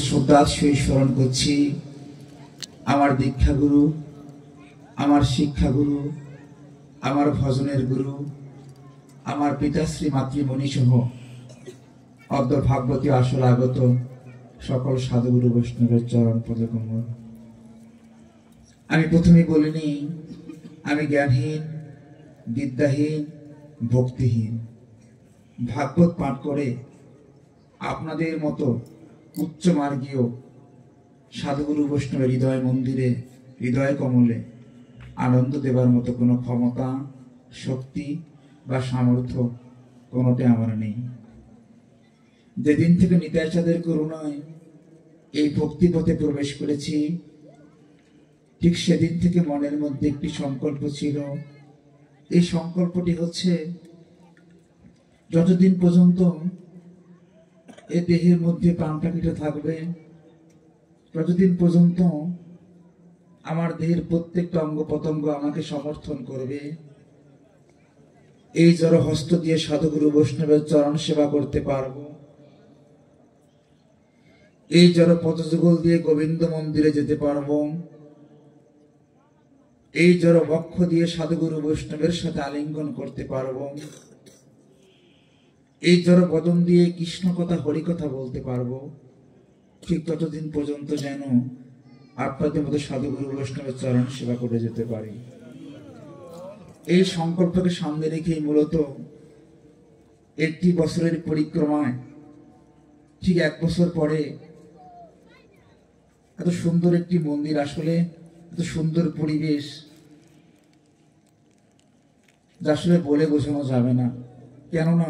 শ্রদ্ধার সহিত স্মরণ করছি আমার দীক্ষাগুরু, আমার শিক্ষাগুরু, আমার ভজনের গুরু, আমার পিতাশ্রী মাতৃমণি সহ অদ্য ভাগবতী আসর আগত সকল সাধুগুরু বৈষ্ণবের চরণ পদে কমল। আমি প্রথমেই বলিনি আমি জ্ঞানহীন, বিদ্যাহীন, ভক্তিহীন। ভাগবত পাঠ করে আপনাদের মতো উচ্চ মার্গীয় সাধুগুরু বৈষ্ণবের হৃদয় মন্দিরে, হৃদয় কমলে আনন্দ দেবার মতো কোনো ক্ষমতা, শক্তি বা সামর্থ্য কোনোটাই আমার নেই। যেদিন থেকে নিতাই চাঁদের করুণায় এই ভক্তিপথে প্রবেশ করেছি, ঠিক সেদিন থেকে মনের মধ্যে একটি সংকল্প ছিল। এই সংকল্পটি হচ্ছে, যতদিন পর্যন্ত এ দেহের মধ্যে প্রাণটা থাকবে, ততদিন পর্যন্ত আমার দেহের প্রত্যেকটা অঙ্গ প্রত্যঙ্গ আমাকে সমর্থন করবে। এই জড় হস্ত দিয়ে সাধুগুরু বৈষ্ণবের চরণ সেবা করতে পারবো, এই জড় পদযুগল দিয়ে গোবিন্দ মন্দিরে যেতে পারবো, এই জড় বক্ষ দিয়ে সাধুগুরু বৈষ্ণবের সাথে আলিঙ্গন করতে পারবো, এই জড় বদন দিয়ে কৃষ্ণ কথা, হরি কথা বলতে পারবো। ঠিক ততদিন পর্যন্ত যেন আপনাদের মতো সাধুগুরু বৈষ্ণবের চরণ সেবা করে যেতে পারি। এই সংকল্পকে সামনে রেখেই মূলত 1 বছরের পরিক্রমায় ঠিক 1 বছর পরে এত সুন্দর একটি মন্দির, আসলে এত সুন্দর পরিবেশ যা আসলে বলে বোঝানো যাবে না। কেননা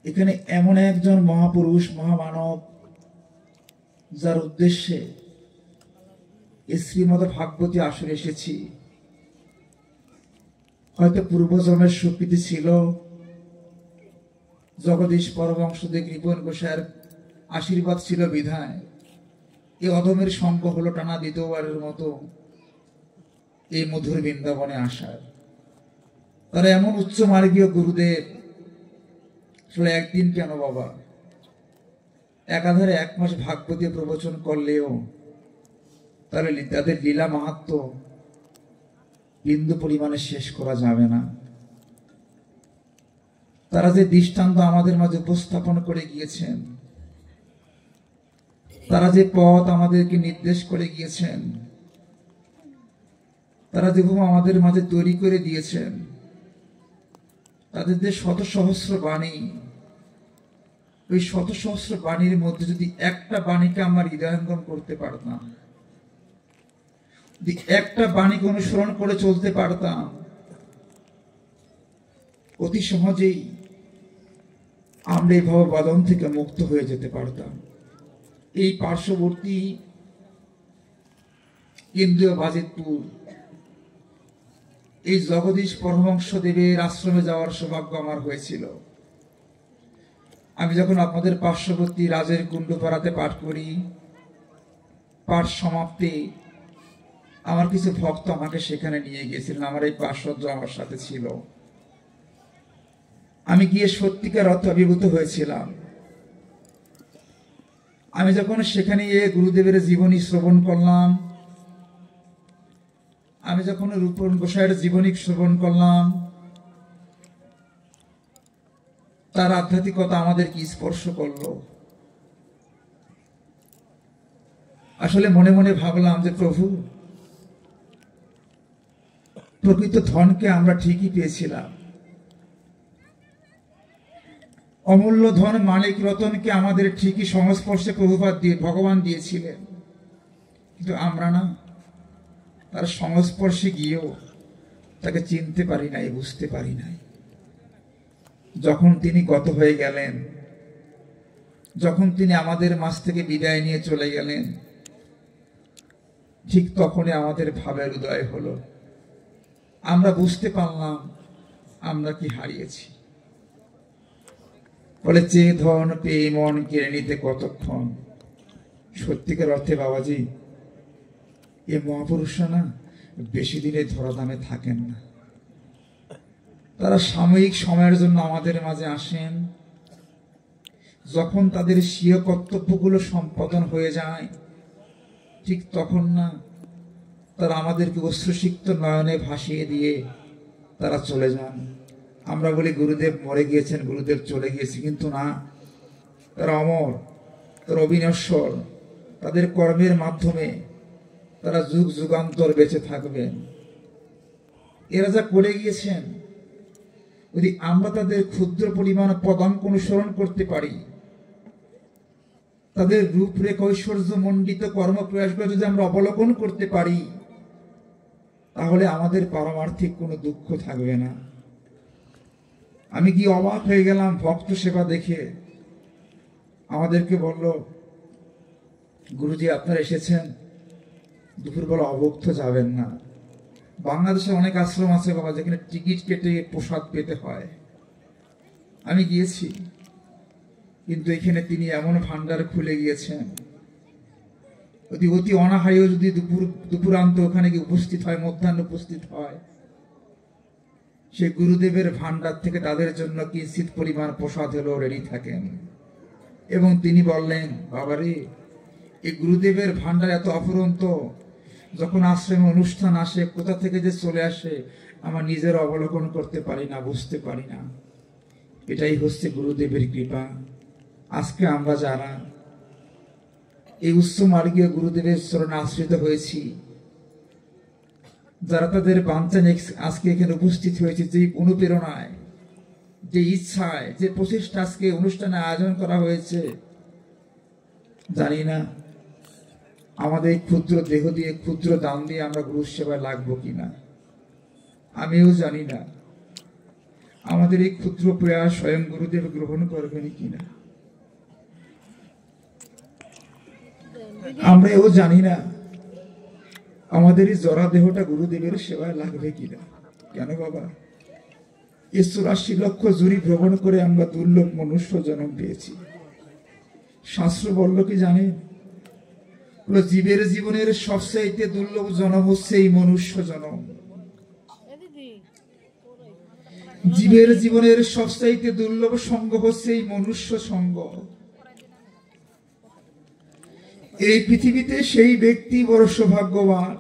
এখানে এমন একজন মহাপুরুষ, মহামানব, যার উদ্দেশ্যে এই শ্রীমদ ভাগবতী আসরে এসেছি। হয়তো পূর্বজন্মের সুকৃতি ছিল, জগদীশ পরমহংসদেব কৃপন গোসাইয়ের আশীর্বাদ ছিল বিধায় এই অধমের সঙ্গ হলো টানা দ্বিতীয়বারের মতো এই মধুর বৃন্দাবনে আসার। তারা এমন উচ্চ মার্গীয় গুরুদেব, আসলে একদিন কেন বাবা, একাধারে 1 মাস ভাগবতী প্রবচন করলেও তাহলে তাদের লীলা মাহাত্ম্য বিন্দু পরিমাণে শেষ করা যাবে না। তারা যে দৃষ্টান্ত আমাদের মাঝে উপস্থাপন করে গিয়েছেন, তারা যে পথ আমাদেরকে নির্দেশ করে গিয়েছেন, তারা যেভাবে আমাদের মাঝে তৈরি করে দিয়েছেন, তাদের যে শত সহস্র বাণী, ওই শত সহস্র বাণীর মধ্যে যদি একটা বাণীকে আমরা হৃদয়ঙ্গম করতে পারতাম, যদি একটা বাণীকে অনুসরণ করে চলতে পারতাম, অতি সহজেই আমরা এই ভববাদন থেকে মুক্ত হয়ে যেতে পারতাম। এই পার্শ্ববর্তী কেন্দ্রীয় বাজিতপুর, এই জগদীশ পরমহংসদেবের আশ্রমে যাওয়ার সৌভাগ্য আমার হয়েছিল। আমি যখন আপনাদের পার্শ্ববর্তী রাজের কুণ্ডপাড়াতে পাঠ করি, পাঠ সমাপ্তি আমার কিছু ভক্ত আমাকে সেখানে নিয়ে গিয়েছিলেন, আমার এই পার্শ্বজ আমার সাথে ছিল। আমি গিয়ে সত্যিকার অর্থে অভিভূত হয়েছিলাম। আমি যখন সেখানে গিয়ে গুরুদেবের জীবনী শ্রবণ করলাম, আমি যখন রূপন গোসাইয়ের জীবনী শ্রবণ করলাম, তার আধ্যাত্মিকতা আমাদেরকে স্পর্শ করলো। আসলে মনে মনে ভাবলাম যে প্রভু, প্রকৃত ধনকে আমরা ঠিকই পেয়েছিলাম, অমূল্য ধন মালিক রতনকে আমাদের ঠিকই সংস্পর্শে প্রভুপাদ দিয়ে ভগবান দিয়েছিলেন, কিন্তু আমরা না, তার সংস্পর্শে গিয়েও তাকে চিনতে পারি নাই, বুঝতে পারি নাই। যখন তিনি গত হয়ে গেলেন, যখন তিনি আমাদের মাঝ থেকে বিদায় নিয়ে চলে গেলেন, ঠিক তখনই আমাদের ভাবের উদয় হলো। আমরা বুঝতে পারলাম আমরা কি হারিয়েছি। বলে চেয়ে ধন পেয়ে মন কেড়ে নিতে কতক্ষণ। সত্যিকার অর্থে বাবাজি, এ মহাপুরুষরা না বেশি দিনে ধরাধামে থাকেন না। তারা সাময়িক সময়ের জন্য আমাদের মাঝে আসেন, যখন তাদের স্বীয় কর্তব্যগুলো সম্পাদন হয়ে যায়, ঠিক তখন না তারা আমাদেরকে অশ্রুসিক্ত নয়নে ভাসিয়ে দিয়ে তারা চলে যান। আমরা বলি গুরুদেব মরে গিয়েছেন, গুরুদেব চলে গিয়েছে, কিন্তু না, তারা অমর, তারা অবিনশ্বর। তাদের কর্মের মাধ্যমে তারা যুগ যুগান্তর বেঁচে থাকবেন। এরা যা করে গিয়েছেন, যদি আমরা তাদের ক্ষুদ্র পরিমাণ পদাঙ্ক অনুসরণ করতে পারি, তাদের রূপরেখা ঐশ্বর্য মণ্ডিত কর্মপ্রয়াসগুলো যদি আমরা অবলোকন করতে পারি, তাহলে আমাদের পারমার্থিক কোনো দুঃখ থাকবে না। আমি কি অবাক হয়ে গেলাম ভক্ত সেবা দেখে। আমাদেরকে বলল, গুরুজি আপনারা এসেছেন, দুপুরবেলা অভুক্ত যাবেন না। বাংলাদেশে অনেক আশ্রম আছে বাবা, যেখানে টিকিট কেটে প্রসাদ পেতে হয়। আমি গিয়েছি, কিন্তু এখানে তিনি এমন ভান্ডার খুলে গিয়েছেন, অতি অনাহারেও যদি দুপুরান্ত ওখানে গিয়ে উপস্থিত হয়, মধ্যাহ্ন উপস্থিত হয়, সে গুরুদেবের ভান্ডার থেকে তাদের জন্য কিঞ্চিত পরিমাণ প্রসাদ হলেও রেডি থাকেন। এবং তিনি বললেন, বাবারে, এই গুরুদেবের ভান্ডার এত অফুরন্ত, যখন আশ্রমে অনুষ্ঠান আসে কোথা থেকে যে চলে আসে আমার নিজের অবলোকন করতে পারি না, বুঝতে পারি না। এটাই হচ্ছে গুরুদেবের কৃপা। আজকে আমরা যারা এই উচ্চ মার্গীয় গুরুদেবের চরণে আশ্রিত হয়েছি, যারা তাদের বাঞ্ছা আজকে এখানে উপস্থিত হয়েছে, যে অনুপ্রেরণায়, যে ইচ্ছায়, যে প্রচেষ্টা আজকে অনুষ্ঠানে আয়োজন করা হয়েছে, জানি না আমাদের ক্ষুদ্র দেহ দিয়ে, ক্ষুদ্র দান দিয়ে আমরা গুরু সেবায় লাগবো কিনা। আমিও জানি না আমাদের এই ক্ষুদ্র প্রয়াস স্বয়ং গুরুদেব গ্রহণ করবেন কিনা। আমরা এও জানি না আমাদের এই জরা দেহটা গুরুদেবের সেবায় লাগবে কিনা। কেন বাবা, 84 লক্ষ জুড়ি ভ্রমণ করে আমরা দুর্লভ মনুষ্য জন্ম পেয়েছি। শাস্ত্র বলল কি জানেন, জীবের জীবনের সবচাইতে দুর্লভ জন্ম হচ্ছে এই মনুষ্য জন্ম। জীবের জীবনের সবচাইতে দুর্লভ সঙ্গ হচ্ছে এই মনুষ্য সঙ্গ। এই পৃথিবীতে সেই ব্যক্তি বড় সৌভাগ্যবান,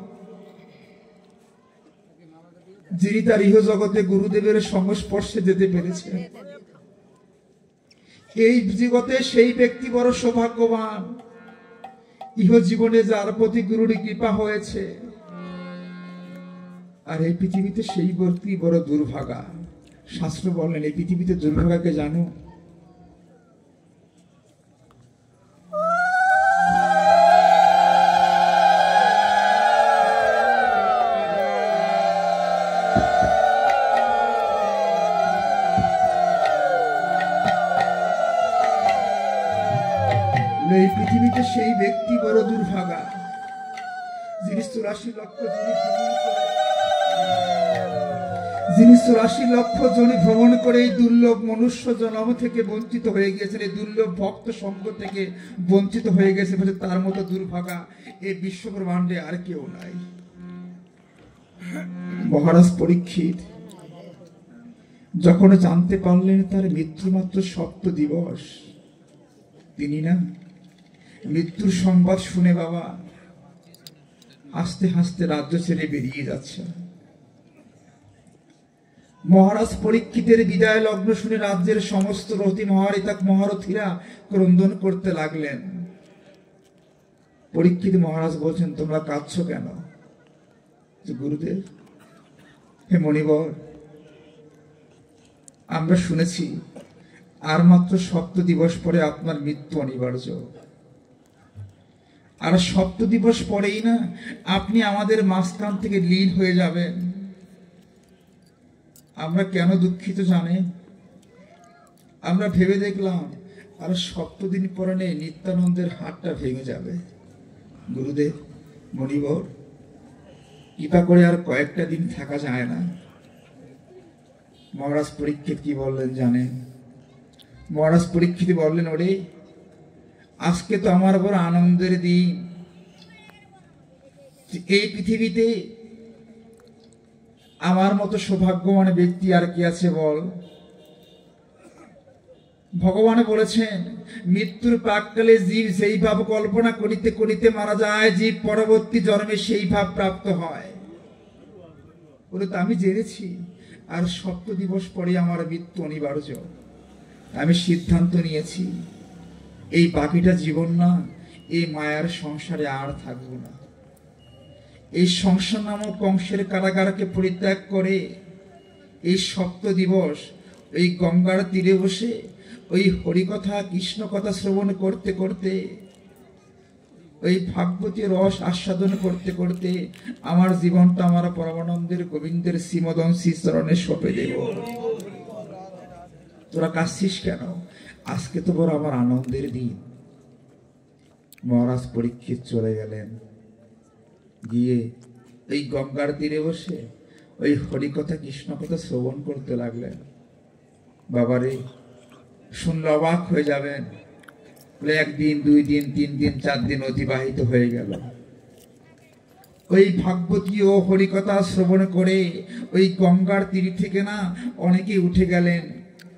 যিনি তার ইহ জগতে গুরুদেবের সংস্পর্শে যেতে পেরেছে। এই জগতে সেই ব্যক্তি বড় সৌভাগ্যবান, ইহ জীবনে যার প্রতি গুরুর কৃপা হয়েছে। আর এই পৃথিবীতে সেই ব্যক্তি বড় দুর্ভাগা। শাস্ত্র বলেন, এই পৃথিবীতে দুর্ভাগাকে জানো? এই পৃথিবীতে সেই ব্যক্তি বড় দুর্ভাগা, যিনি 84 লক্ষ জনি ভ্রমণ করে এই দুর্লভ মনুষ্য জন্ম থেকে বঞ্চিত হয়ে গিয়েছেন, এই দুর্লভ ভক্ত সঙ্গ থেকে বঞ্চিত হয়ে গেছে। তার মতো দুর্ভাগা এই বিশ্ব ব্রহ্মাণ্ডে আর কেউ নাই। মহারাজ পরীক্ষিত যখন জানতে পারলেন তার মৃত্যু মাত্র 7 দিবস, তিনি না মৃত্যুর সংবাদ শুনে বাবা হাসতে হাসতে রাজ্য ছেড়ে বেরিয়ে যাচ্ছে। মহারাজ পরীক্ষিতের বিদায় লগ্ন শুনে রাজ্যের সমস্ত রথী মহারথীরা ক্রন্দন করতে লাগলেন। পরীক্ষিত মহারাজ বলছেন, তোমরা কাঁদছো কেন? গুরুদেব, হে মণিবর, আমরা শুনেছি আর মাত্র 7 দিবস পরে আপনার মৃত্যু অনিবার্য। আর 7 দিবস পরেই না আপনি আমাদের মাঝখান থেকে লীন হয়ে যাবেন। আমরা কেন দুঃখিত জানেন? আমরা ভেবে দেখলাম আর 7 দিন পরে নিত্যানন্দের হাতটা ভেঙে যাবে। গুরুদেব, মণিবর, কৃপা করে আর কয়েকটা দিন থাকা যায় না? মহারাজ পরীক্ষিত কি বললেন জানেন? মহারাজ পরীক্ষিত বললেন, ওরে, আজকে তো আমার বড় আনন্দের দিন। এই পৃথিবীতে আমার মতো সৌভাগ্যবান ব্যক্তি আর কি আছে বল? ভগবান বলেছেন মৃত্যুর প্রাককালে জীব যেই ভাব কল্পনা করিতে করিতে মারা যায়, জীব পরবর্তী জন্মে সেই ভাব প্রাপ্ত হয়। বলে তো আমি জেনেছি আর 7 দিবস পরে আমার মৃত্যু অনিবার্য। আমি সিদ্ধান্ত নিয়েছি এই বাকিটা জীবন না, এই মায়ার সংসারে আর থাকবো না। এই সংসার নামক কংসের কারাগারকে পরিত্যাগ করে এই 7 দিবস ওই গঙ্গার তীরে বসে ওই হরিকথা কৃষ্ণ কথা শ্রবণ করতে করতে, ওই ভাগবতী রস আস্বাদন করতে করতে আমার জীবনটা আমার পরমানন্দের গোবিন্দের শ্রীমদন শ্রীচরণে সঁপে দেব। তোরা কাঁদছিস কেন? আজকে তো বড় আমার আনন্দের দিন। মহারাজ পরীক্ষিত চলে গেলেন, গিয়ে এই গঙ্গার তীরে বসে ওই হরিকথা কৃষ্ণ কথা শ্রবণ করতে লাগলেন। বাবারে, শুনলে অবাক হয়ে যাবেন। 1 দিন 2 দিন 3 দিন 4 দিন অতিবাহিত হয়ে গেল। ওই ভাগবতী ও হরিকথা শ্রবণ করে ওই গঙ্গার তীর থেকে না অনেকে উঠে গেলেন,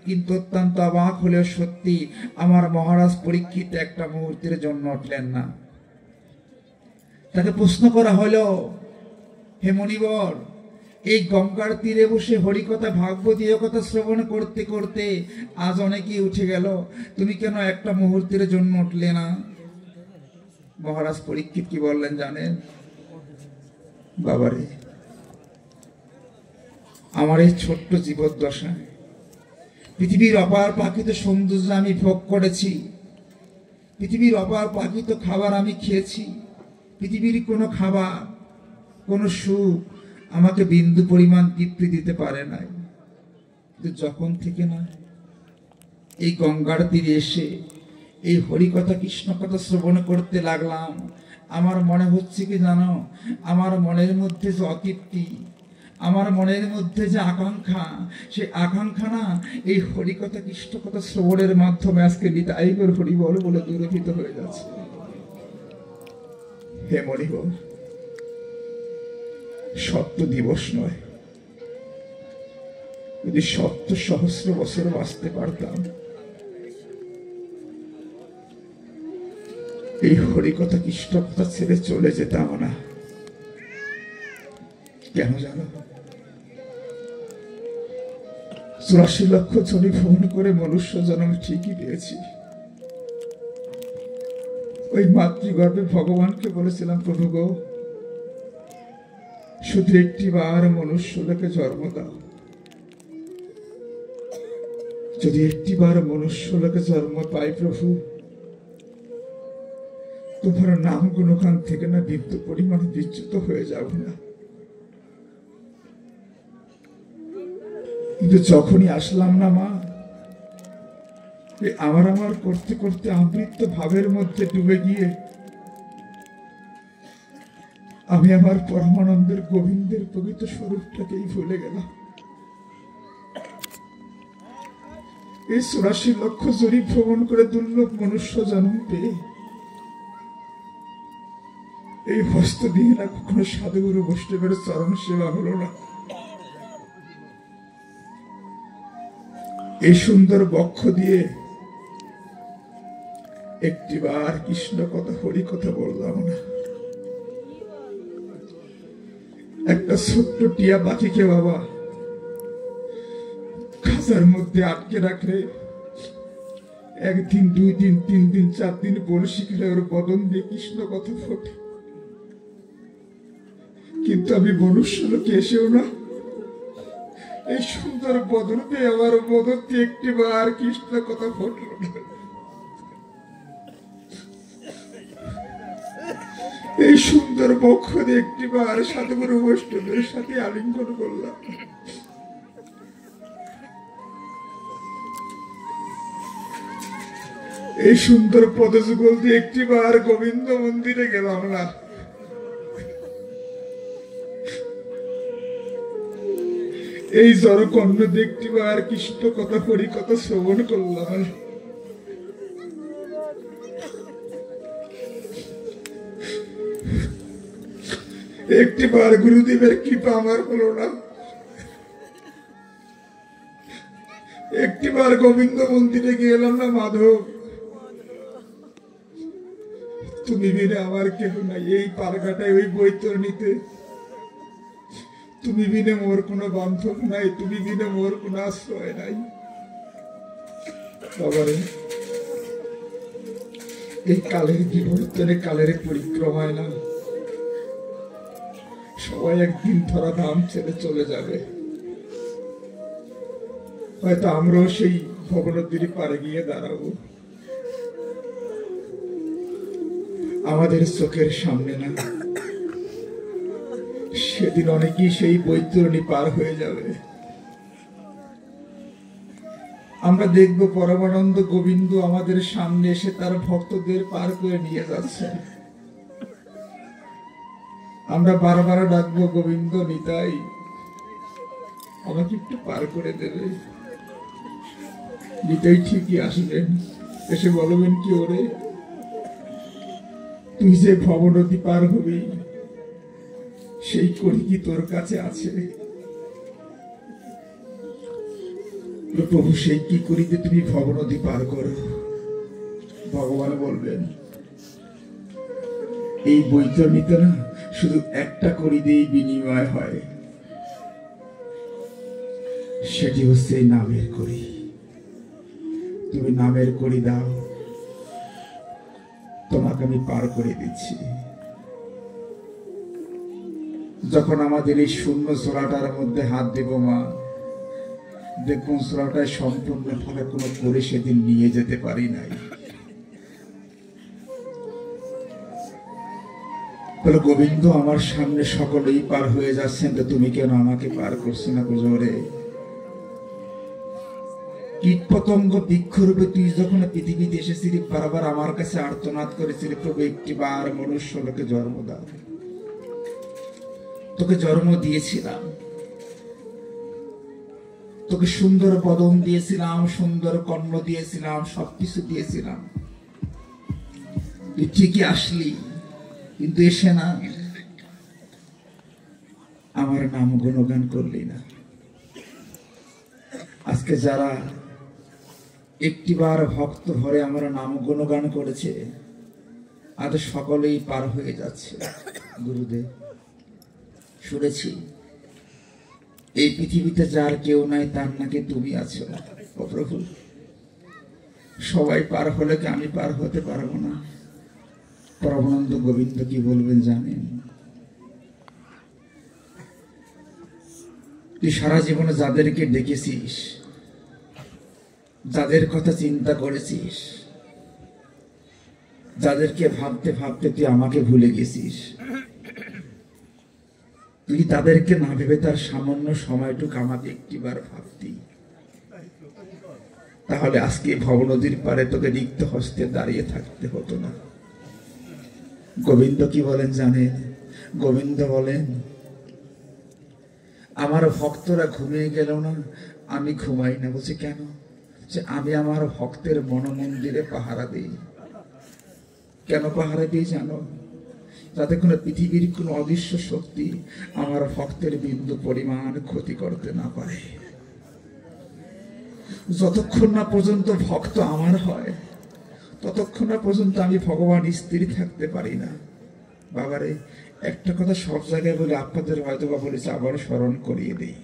কিন্তু অত্যন্ত অবাক হলেও সত্যি আমার মহারাজ পরীক্ষিত একটা মুহূর্তের জন্য উঠলেন না। তাকে প্রশ্ন করা হলো, হে মণিবর, এই গঙ্গার তীরে বসে হরিকথা ভাগবতী কথা শ্রবণ করতে করতে আজ অনেকেই উঠে গেল, তুমি কেন একটা মুহূর্তের জন্য উঠলে না? মহারাজ পরীক্ষিত কি বললেন জানেন? বাবারে, আমার এই ছোট্ট জীবদ্দশায় পৃথিবীর অপার প্রাকৃত সৌন্দর্য আমি ভোগ করেছি, পৃথিবীর অপার প্রাকৃত খাবার আমি খেয়েছি। পৃথিবীর কোনো খাবার, কোনো সুখ আমাকে বিন্দু পরিমাণ তৃপ্তি দিতে পারে নাই। কিন্তু যখন থেকে না এই গঙ্গার তীরে এসে এই হরিকথা কৃষ্ণ কথা শ্রবণ করতে লাগলাম, আমার মনে হচ্ছে কি জানো, আমার মনের মধ্যে যে অতৃপ্তি, আমার মনের মধ্যে যে আকাঙ্ক্ষা, সেই আকাঙ্ক্ষা না এই হরিকথা কৃষ্ণ কথা শ্রবণের মাধ্যমে আজকে নিতাই গৌর হরি বল বলে দূরীভূত হয়ে যাচ্ছে। হে মণিবর, 7 দিবস নয়, যদি 7 সহস্র বছর বাঁচতে পারতাম, এই হরিকথা কৃষ্ণ কথা ছেড়ে চলে যেতাম না। কেন জানো? 84 লক্ষ জনি ফোন করে মনুষ্য জন্ম ঠিকই পেয়েছি। ওই মাতৃগর্ভে ভগবানকে বলেছিলাম, প্রভু গো, শুধু একটিবার মনুষ্য লোকে জন্ম দাও। যদি একটিবার মনুষ্য লোকে জন্ম পাই প্রভু, তোমার নাম গুণগান থেকে না বিন্দু পরিমাণ বিচ্যুত হয়ে যাব না। কিন্তু যখনই আসলাম না মা, আমার করতে করতে আমৃত্য ভাবের মধ্যে ডুবে গিয়ে আমি আমার পরমানন্দের গোবিন্দের পবিত্র স্বরূপটাকেই ভুলে গেলাম। এই 84 লক্ষ জরি ভ্রমণ করে দুর্লভ মনুষ্য জন্ম পেয়ে এই হস্ত দিয়ে না কখনো সাধুগুরু বৈষ্ণবের চরণ সেবা হলো না। এই সুন্দর বক্ষ দিয়ে একটিবার কৃষ্ণ কথা হরি কথা বললাম না। একটা ছোট্ট টিয়া পাখিকে বাবা খাঁচার মধ্যে আটকে রাখলে 1 দিন 2 দিন 3 দিন 4 দিন বলশি খেলে ওর বদন দিয়ে কৃষ্ণ কথা ফোটে, কিন্তু আমি মনুষ্য লোকে এসেও না এই সুন্দর বদন পেয়ে আমার বদন দিয়ে একটিবার কৃষ্ণ কথা ফুটল না। এই সুন্দর বক্ষ দিয়ে একটিবার সাধুগুরু বৈষ্ণবের সাথে আলিঙ্গন করলাম। এই সুন্দর পদযুগল দিয়ে একটিবার গোবিন্দ মন্দিরে গেলাম না। এই জড়কর্ণ দেখটিবার কৃষ্ণ কথা হরি কথা শ্রবণ করলাম। একটিবার গুরুদেবের কৃপা আমার হলো না। একটিবার গোবিন্দ মন্দিরে গেলাম না মাধব, তুমি বিনে আমার কেউ নাই এই পারঘাটায় ওই বৈতরণীতে। তুমি বিনে মোর কোনো বান্ধব নাই, তুমি বিনে মোর কোনো আশ্রয় নাই। বাবারে, এই কালের বিবর্তনে, কালের পরিক্রমায় না সবাই একদিন ধরা ধাম ছেড়ে চলে যাবে। হয়তো আমরাও সেই ভবনদীর পারে গিয়ে দাঁড়াবো। আমাদের চোখের সামনে না সেদিন অনেকেই সেই বৈতরণী পার হয়ে যাবে। আমরা দেখব পরমানন্দ গোবিন্দ আমাদের সামনে এসে তার ভক্তদের পার করে নিয়ে যাচ্ছে। আমরা বারবার ডাকবো, গোবিন্দ নিতাই আমাকে একটু পার করে দেবে। নিতাই ঠিকই আসবেন, এসে বলবেন কি, ওরে তুই যে ভবনদী পার হবি সেই করি কি তোর কাছে আছে? প্রভু সেই কি করিতে তুমি ভবনদী পার করো? ভগবান বলবেন, এই বৈতরণীতে না শুধু একটা করি দিয়েই বিনিময় হয়, সেটি হচ্ছে নামের করি। তুমি নামের করি দাও, তোমাকে আমি পার করে দিচ্ছি। যখন আমাদের এই শূন্য ছোড়াটার মধ্যে হাত দেব মা, দেখুন ছোড়াটায় সম্পূর্ণ ভাবে কোনো করে সেদিন নিয়ে যেতে পারি নাই। বলে, গোবিন্দ আমার সামনে সকলেই পার হয়ে যাচ্ছেন, তো তুমি কেন আমাকে পার করছো না? জোরে কীট পতঙ্গ বৃক্ষরূপে তুই যখন পৃথিবীতে এসেছিলি, বারবার আমার কাছে আর্তনাদ করেছিলি, প্রভু একটিবার মনুষ্য লোকে জন্ম দাও। তোকে জন্ম দিয়েছিলাম, তোকে সুন্দর বদন দিয়েছিলাম, সুন্দর কর্ণ দিয়েছিলাম, সবকিছু দিয়েছিলাম। তুই ঠিকই আসলি, কিন্তু এসে না আমার নাম গুণগান করলি না। আজকে যারা একটিবার ভক্ত ভরে আমার নাম গুণগান করেছে, আজ সকলেই পার হয়ে যাচ্ছে। গুরুদেব, শুনেছি এই পৃথিবীতে যার কেউ নাই তার নাকি তুমি আছো। ও প্রভু, সবাই পার হলে কি আমি পার হতে পারবো না? পরমানন্দ গোবিন্দ কি বলবেন জানেন? তুই সারা জীবনে যাদেরকে দেখেছিস, যাদের কথা চিন্তা করেছিস, যাদেরকে ভাবতে ভাবতে তুই আমাকে ভুলে গেছিস, তুই তাদেরকে না ভেবে তার সামান্য সময়টুকু আমাকে একটিবার ভাবতি, তাহলে আজকে ভবনদীর পারে তোকে রিক্ত হস্তে দাঁড়িয়ে থাকতে হতো না। গোবিন্দ কি বলেন জানেন? গোবিন্দ বলেন, আমার ভক্তরা ঘুমিয়ে গেল না, আমি ঘুমাই না। বলছে কেন? যে আমি আমার ভক্তের মনমন্দিরে পাহারা দিই। কেন পাহারা দিই জানো? যাতে কোনো পৃথিবীর কোনো অদৃশ্য শক্তি আমার ভক্তের বিন্দু পরিমাণ ক্ষতি করতে না পারে। যতক্ষণ না পর্যন্ত ভক্ত আমার হয়, ততক্ষণ না পর্যন্ত আমি ভগবান স্থির থাকতে পারি না। বাবারে, একটা কথা সব জায়গায় বলে, আপনাদের হয়তো বা বলেছে, আবার স্মরণ করিয়ে দিই।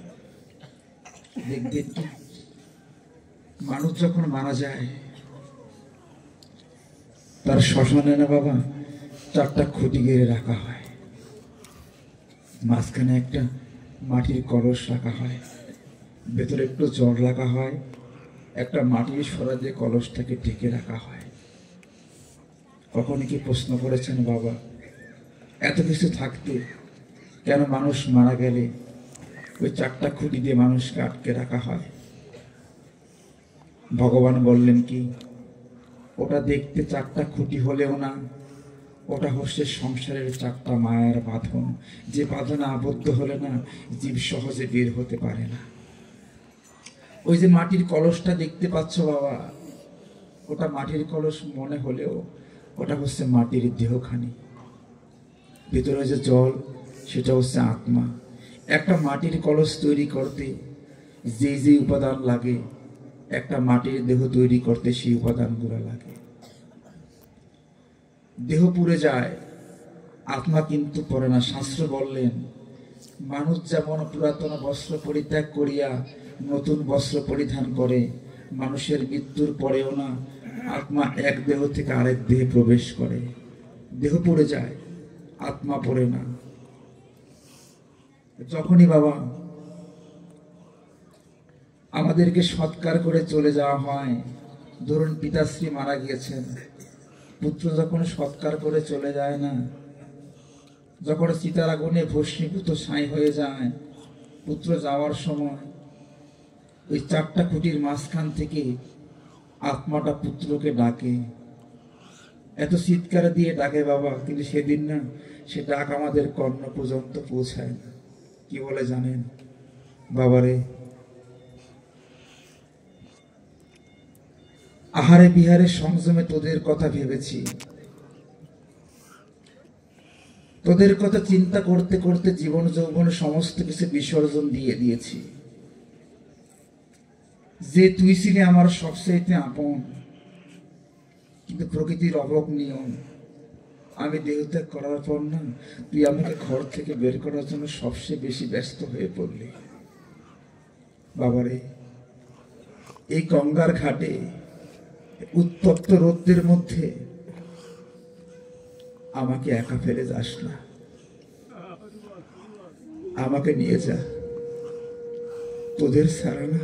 দেখবেন কি, মানুষ যখন মারা যায়, তার শ্মশানে না বাবা 4টা খুঁটি গেড়ে রাখা হয়, মাঝখানে একটা মাটির কলস রাখা হয়, ভেতরে একটু জল রাখা হয়, একটা মাটির সরা দিয়ে কলসটাকে ঢেকে রাখা হয়। কখনো কি প্রশ্ন করেছেন, বাবা এত কিছু থাকতে কেন মানুষ মারা গেলে ওই 4টা খুঁটি দিয়ে মানুষকে আটকে রাখা হয়? ভগবান বললেন কি, ওটা দেখতে 4টা খুঁটি হলেও না, ওটা হচ্ছে সংসারের 4টা মায়ার বাঁধন, যে বাঁধনে আবদ্ধ হলে না জীব সহজে বের হতে পারে না। ওই যে মাটির কলসটা দেখতে পাচ্ছ বাবা, ওটা মাটির কলস মনে হলেও ওটা হচ্ছে মাটির দেহখানি, ভিতরে যে জল সেটা হচ্ছে আত্মা। একটা মাটির কলস তৈরি করতে যে যে উপাদান লাগে একটা মাটির দেহ তৈরি করতে সেই উপাদানগুলো লাগে। দেহ পুড়ে যায়, আত্মা কিন্তু পড়ে না। শাস্ত্র বললেন, মানুষ যেমন পুরাতন বস্ত্র পরিত্যাগ করিয়া নতুন বস্ত্র পরিধান করে, মানুষের মৃত্যুর পরেও না আত্মা এক দেহ থেকে আরেক দেহে প্রবেশ করে। দেহ পড়ে যায়, আত্মা পড়ে না। যখনই বাবা আমাদেরকে সৎকার করে চলে যাওয়া হয়, ধরুন পিতাশ্রী মারা গিয়েছেন, পুত্র যখন সৎকার করে চলে যায় না, যখন চিতার আগুনে ভস্মীভূত ছাই হয়ে যায়, পুত্র যাওয়ার সময় ওই চারটা খুঁটির মাঝখান থেকে আত্মাটা পুত্রকে ডাকে, এত চিৎকার দিয়ে ডাকে বাবা, কিন্তু সেদিন না সে ডাক আমাদের কর্ণ পর্যন্ত পৌঁছায় না। কি বলে জানেন? বাবারে, আহারে বিহারে সংযমে তোদের কথা ভেবেছি, তোদের কথা চিন্তা করতে করতে জীবন যৌবন সমস্ত কিছু বিসর্জন দিয়ে দিয়েছি। যে তুই ছিলি আমার সবচাইতে আপন, কিন্তু প্রকৃতির অবক নিয়ম, আমি দেহত্যাগ করার পর না তুই আমাকে ঘর থেকে বের করার জন্য সবচেয়ে বেশি ব্যস্ত হয়ে পড়লি। বাবারে, এই গঙ্গার ঘাটে উত্তপ্ত রৌদ্রের মধ্যে আমাকে একা ফেলে যাস না, আমাকে নিয়ে যা। তোদের ছাড়া না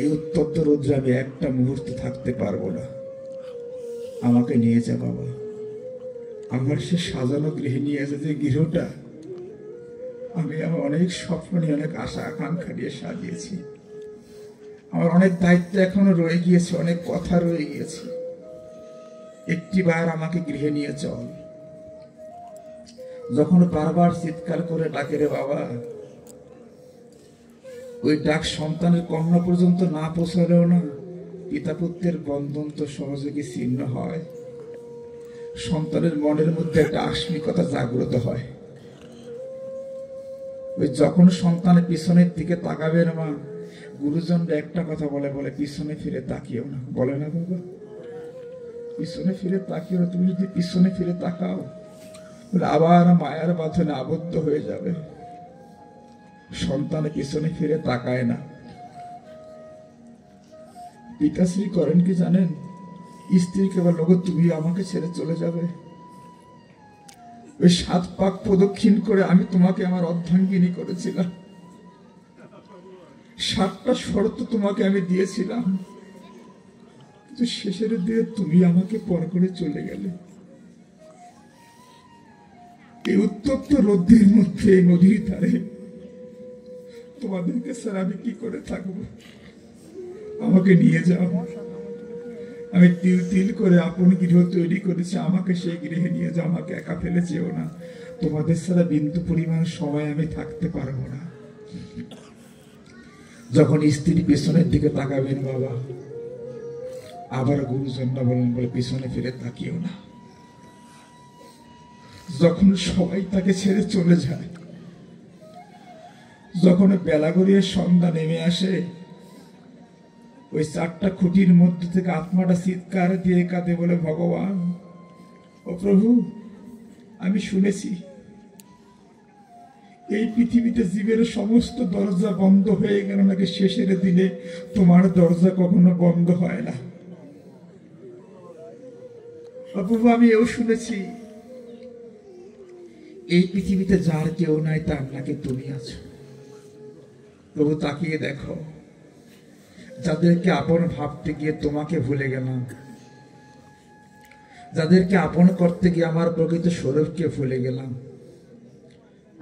এই উত্তপ্ত রৌদ্রে আমি একটা মুহূর্ত থাকতে পারবো না, আমাকে নিয়ে যা বাবা। আমার সে সাজানো গৃহে নিয়ে যে গৃহটা আমি আমার অনেক স্বপ্ন নিয়ে, অনেক আশা আকাঙ্ক্ষা নিয়ে সাজিয়েছি, আমার অনেক দায়িত্ব এখনো রয়ে গিয়েছে, অনেক কথা রয়ে গিয়েছে, একটিবার আমাকে গৃহে নিয়ে চল। যখন বারবার চিৎকার করে ডাকে রে বাবা, ওই ডাক সন্তানের কন্যা পর্যন্ত না পৌঁছালেও না পিতা পুত্রের বন্ধন তো সহযোগী ছিন্ন হয়, সন্তানের মনের মধ্যে একটা আস্মিকতা জাগ্রত হয়। ওই যখন সন্তানের পিছনের দিকে তাকাবে না মা, গুরুজনরা একটা কথা বলে, বলে পিছনে ফিরে তাকিও না, বলে না বাবা, পিছনে ফিরে তাকিও না। তুমি যদি পিছনে ফিরে তাকাও আবার মায়ার বাঁধনে আবদ্ধ হয়ে যাবে। সন্তানের পিছনে ফিরে তাকায় না। পিতাশ্রী করেন কি জানেন? স্ত্রীকে বলে, লোক তুমি আমাকে ছেড়ে চলে যাবে, ওই 7 পাক প্রদক্ষিণ করে আমি তোমাকে আমার অর্ধাঙ্গিনী করেছিলাম, 7টা শর্ত তোমাকে আমি দিয়েছিলাম, কিন্তু শেষের দিকে তুমি আমাকে পর করে চলে গেলে। এই উত্তপ্ত রৌদ্রের মধ্যে নদীর ধারে তোমাদেরকে স্যার আমি কি করে থাকবো? আমাকে নিয়ে যাও। আমি তিল তিল করে আপন গৃহ তৈরি করেছি, আমাকে সেই গৃহে নিয়ে যাও, আমাকে একা ফেলে যেও না। তোমাদের ছাড়া বিন্দু পরিমাণ সময় আমি থাকতে পারবো না। যখন স্ত্রী পেছনের দিকে তাকাবেন বাবা, আবার গুরুজনরা বলেন, বলে পিছনে ফিরে তাকিও না। যখন সবাই তাকে ছেড়ে চলে যায়, যখন বেলা গড়িয়ে সন্ধ্যা নেমে আসে, ওই 4টা খুঁটির মধ্যে থেকে আত্মাটা চিৎকার দিয়ে কাঁদে, বলে ভগবান, ও প্রভু, আমি শুনেছি এই পৃথিবীতে জীবের সমস্ত দরজা বন্ধ হয়ে গেল নাকি শেষের দিনে তোমার দরজা কখনো বন্ধ হয় না। প্রভু, আমি এও শুনেছি এই পৃথিবীতে যার কেউ নাই তার নাকি তুমি আছো। প্রভু, তাকিয়ে দেখো, যাদেরকে আপন ভাবতে গিয়ে তোমাকে ভুলে গেলাম, যাদেরকে আপন করতে গিয়ে আমার প্রকৃত স্বরূপকে ভুলে গেলাম,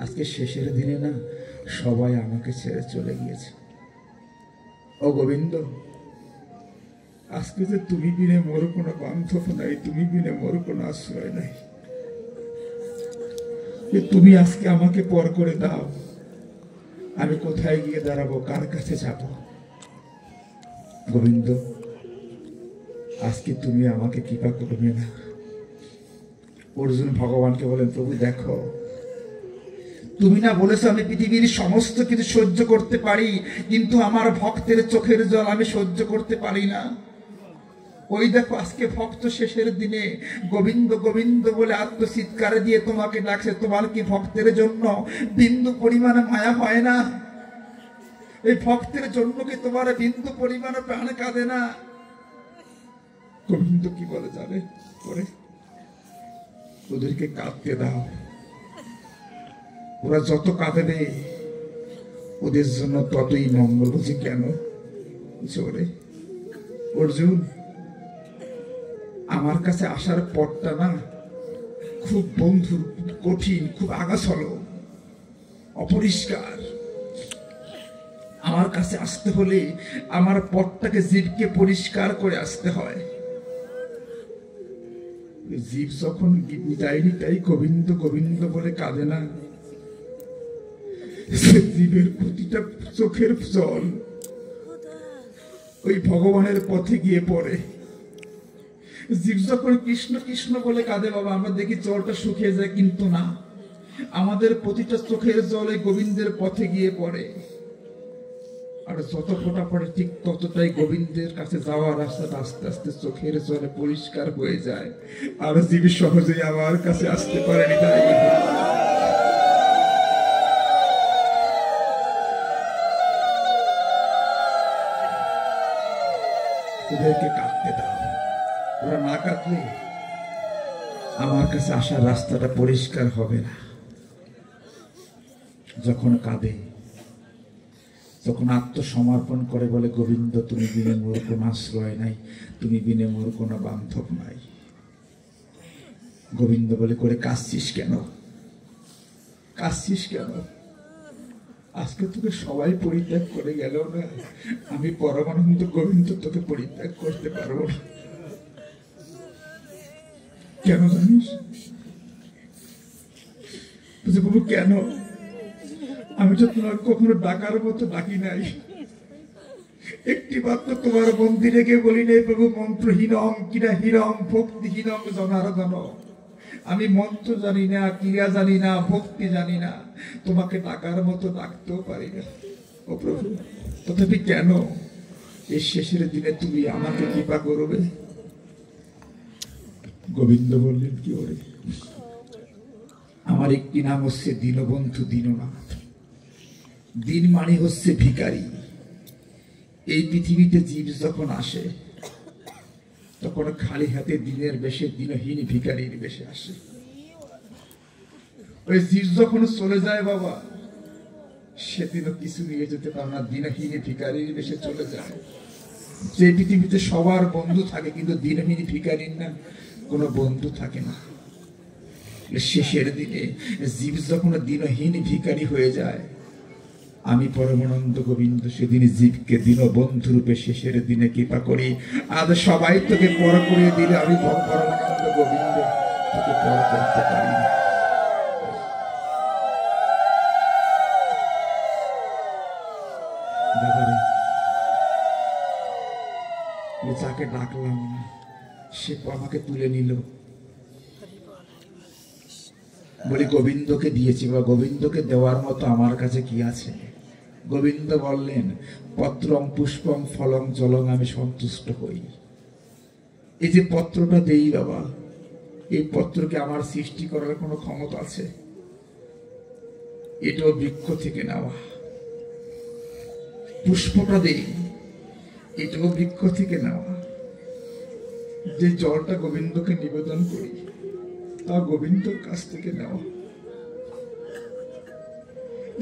আজকে শেষের দিনে না সবাই আমাকে ছেড়ে চলে গিয়েছে। ও গোবিন্দ, আজকে যে তুমি বিনে মোর কোনো বান্ধব নাই, তুমি বিনে মোর কোনো আশ্রয় নাই, তুমি আজকে আমাকে পর করে দাও, আমি কোথায় গিয়ে দাঁড়াবো, কার কাছে যাব? গোবিন্দ, আজকে তুমি আমাকে কৃপা করবে না। অর্জুন ভগবানকে বলেন, প্রভু দেখো, তুমি না বলেছো আমি পৃথিবীর সমস্ত কিছু সহ্য করতে পারি, কিন্তু আমার ভক্তের চোখের জল আমি সহ্য করতে পারি না। ওই দেখো আজকে ভক্ত শেষের দিনে গোবিন্দ গোবিন্দ বলে আত্মচিৎকারে দিয়ে তোমাকে ডাকছে। তোমার কি ভক্তের জন্য বিন্দু পরিমাণে মায়া হয় না? এই ভক্তের জন্য কি তোমার বিন্দু পরিমাণে প্রাণ কাঁদে না? গোবিন্দ কি বলে যাবে করে, ওদেরকে কাঁদতে দাও, ওরা যত কাঁদবে ওদের জন্য ততই মঙ্গল। বুঝি কেন জোরে অর্জুন, আমার কাছে আসার পথটা না খুব বন্ধুর কঠিন, খুব আগাছলো, অপরিষ্কার। আমার কাছে আসতে হলে আমার পথটাকে জীবকে পরিষ্কার করে আসতে হয়। জীব যখন যায়নি তাই গোবিন্দ গোবিন্দ বলে কাঁদে না, জীবের প্রতিটা চোখের জল ওই ভগবানের পথে গিয়ে পড়ে। জীব যখন কৃষ্ণ কৃষ্ণ বলে কাঁদে বাবা, আমরা দেখি জলটা শুকিয়ে যায়, কিন্তু না, আমাদের প্রতিটা চোখের জল ওই গোবিন্দের পথে গিয়ে পড়ে। আর যত ফোঁটা পড়ে ঠিক ততটাই গোবিন্দের কাছে যাওয়ার রাস্তাটা আস্তে আস্তে চোখের জলে পরিষ্কার হয়ে যায়। আর জীব সহজেই আমার কাছে আসতে পারেনি। তাই ওদেরকে কাঁদতে দাও, ওরা না কাঁদলে আমার কাছে আসার রাস্তাটা পরিষ্কার হবে না। যখন কাঁদে, তখন আত্মসমর্পণ করে বলে গোবিন্দ তুমি বিনে মোর কোনো আশ্রয় নাই, তুমি বিনে মোর কোনো বান্ধব নাই। গোবিন্দ বলে করে কাঁদছিস কেন, কাঁদছিস কেন? আজকে তোকে সবাই পরিত্যাগ করে গেল না, আমি পরমানন্দ গোবিন্দ তোকে পরিত্যাগ করতে পারবো না। কেন জানিস? প্রভু কেন? আমি তো তোমার কখনো ডাকার মতো ডাকি নাই, একটি মাত্র তোমার মন্দিরে গিয়ে বলি নাই প্রভু মন্ত্রহীনম কিনা হীনম ভক্তিহীনম জনার্দন। আমি মন্ত্র জানি না, ক্রিয়া জানি না, ভক্তি জানি না, তোমাকে ডাকার মতো ডাকতেও পারি না ও প্রভু। তথাপি কেন এই শেষের দিনে তুমি আমাকে কৃপা করবে? গোবিন্দ বললেন কি ওরে, আমার একটি নাম হচ্ছে দীনবন্ধু দীননাথ। দিন মানে হচ্ছে ভিখারি। এই পৃথিবীতে জীব যখন আসে তখন খালি হাতে দিনের বেশে দিনহীন ভিখারির বেশে আসে। ওই জীব যখন চলে যায় বাবা, সেদিনও কিছু নিয়ে যেতে পারে না, দিনহীন ভিখারির বেশে চলে যায়। যে পৃথিবীতে সবার বন্ধু থাকে কিন্তু দিনহীন ভিখারির না কোনো বন্ধু থাকে না। শেষের দিনে জীব যখন দিনহীন ভিখারি হয়ে যায়, আমি পরমানন্দ গোবিন্দ সেদিন জীবকে দীনবন্ধু রূপে শেষের দিনে কৃপা করি। আজ সবাই তোকে পর করে দিলে আমি পরমানন্দ গোবিন্দ তোকে পর করতে পারি না। যাকে ডাকলাম সে আমাকে তুলে নিল, বলি গোবিন্দকে দিয়েছি বা গোবিন্দকে দেওয়ার মতো আমার কাছে কি আছে? গোবিন্দ বললেন পত্রং পুষ্পং ফলং জলং আমি সন্তুষ্ট হই। এই যে পত্রটা দেই বাবা, এই পত্রকে আমার সৃষ্টি করার কোনো ক্ষমতা আছে? এটাও বৃক্ষ থেকে নেওয়া। পুষ্পটা দেই, এটাও বৃক্ষ থেকে নেওয়া। যে জলটা গোবিন্দকে নিবেদন করি তা গোবিন্দর কাছ থেকে নেওয়া।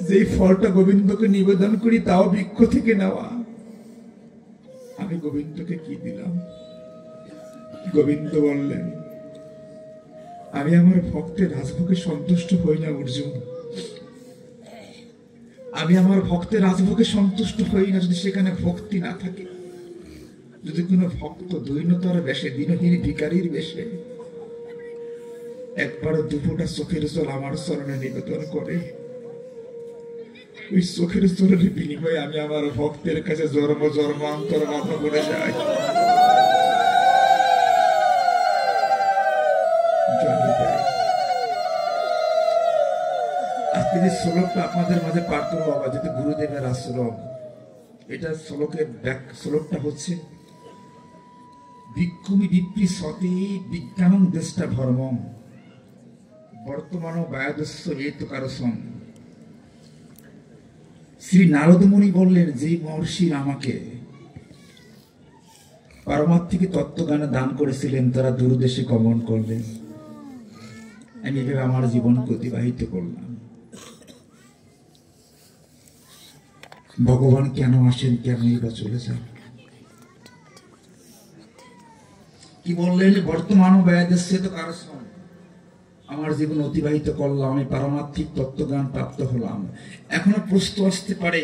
যে ফলটা গোবিন্দকে নিবেদন করি তাও বৃক্ষ থেকে নেওয়া। আমি গোবিন্দকে কি দিলাম? গোবিন্দ বললেন আমি আমার ভক্তের রাজভোগে সন্তুষ্ট হই না অর্জুন। আমি আমার ভক্তের রাজভোগে সন্তুষ্ট হই না যদি সেখানে ভক্তি না থাকে। যদি কোনো ভক্ত দৈনতার বেশে দিনহীন ভিখারির বেশে একবার দুপুরটা চোখের জল আমার চরণে নিবেদন করে, ওই চোখের জলের বিনিময়ে আমি আমার ভক্তের কাছে জন্ম জন্মান্তর মাথা করে যাই। আজকে এই যে শ্লোকটা আপনাদের মাঝে পাঠ করবো বাবা, যেহেতু গুরুদেবের আশ্রম, এটা শ্লোকটা হচ্ছে ভিক্ষুমি বিপ্রি সতে বিজ্ঞানং দেষ্টা ধর্মম বর্তমান বায়াদস্য হেতুকারসম। শ্রী নারদমুনি বললেন, যে মহর্ষি আমাকে পারমার্থিক তত্ত্বজ্ঞানে দান করেছিলেন তারা দূরদেশে গমন করলেন, আমি এভাবে আমার জীবনকে অতিবাহিত করলাম। ভগবান কেন আসেন, কেনই বা চলে যান? কি বললেন? বর্তমান ব্যয়দস্য তো কারসম, আমার জীবন অতিবাহিত করলাম, আমি পারমার্থিক তত্ত্বজ্ঞান প্রাপ্ত হলাম। এখনো প্রশ্ন আসতে পারে,